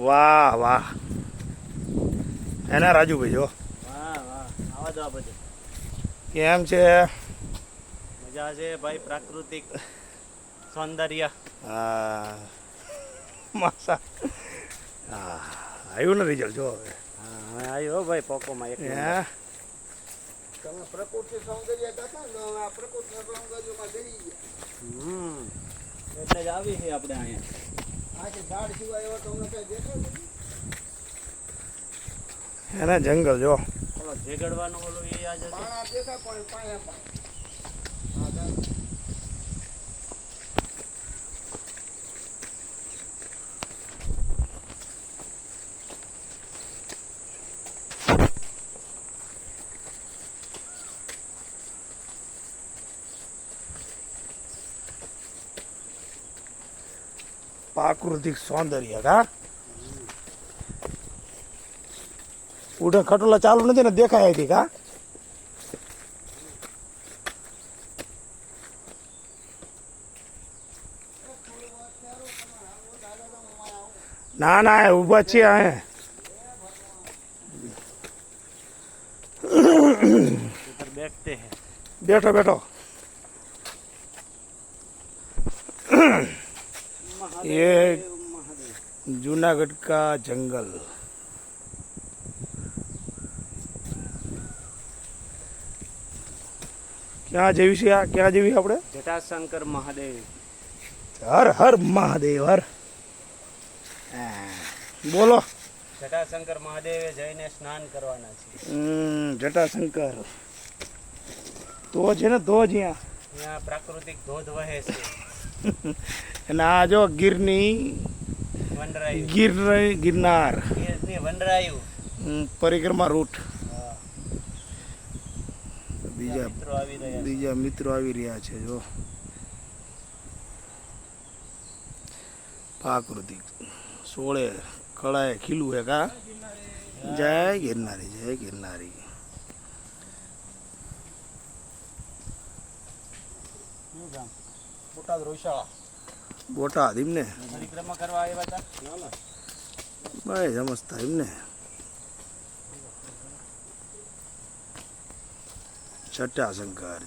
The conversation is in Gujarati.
વાહ વાહ એના રાજુભાઈ જો વાહ વાહ આવા દો બધે કેમ છે? મજા છે ભાઈ, પ્રાકૃતિક સૌંદર્ય. હા માસા હા આવ્યું ને રિઝલ્ટ જો હવે. હા હવે આવ્યો ભાઈ પોકોમાં એક નંબર. હે તમે પ્રકૃતિ સૌંદર્ય હતા ને આ પ્રકૃતિ સૌંદર્યમાં જઈ ગયા. એટલે જ આવી છે આપણે અહીંયા. આ કે ઝાડ સિવાય એવા તમને કઈ દેખાય નથી. એના જંગલ જો ઓલો ઝેગડવાનો ઓલો એ યાદ હતો. પાણા દેખાય પણ પાયા પ્રાકૃતિક સૌંદર્ય કા ઉઠે ખટોલા ચાલુ નથી ને દેખાય હતી કા ના ના ઉભા છીએ અહીંયા इधर बैठते हैं. બેઠો બેઠો ये जूनागढ़ का जंगल ક્યાં જેવી છે આ ક્યાં જેવી આપણે જટાશંકર મહાદેવ. હર હર મહાદેવ હર હા, બોલો જટાશંકર મહાદેવે જઈને સ્નાન કરવાના છે. જટાશંકર તો છે ને તો જ અહીંયા ત્યાં પ્રાકૃતિક ધોધ વહે છે. અને આ જો ગીરની વનરાયુ. ગિરનાર ગીરની વનરાયુ. પરિક્રમા રૂટ હા. બીજા મિત્રો આવી રહ્યા છે. બીજા મિત્રો આવી રહ્યા છે જો પ્રાકૃતિક સોળે કળાએ ખીલું હે કા જય ગિરનારી જય ગિરનારી શું ગામ? બોટાદ રોયશાળા. બોટાદ એમને પરિક્રમા કરવા આવ્યા હતા. ભાઈ સમજતા એમને જટાશંકર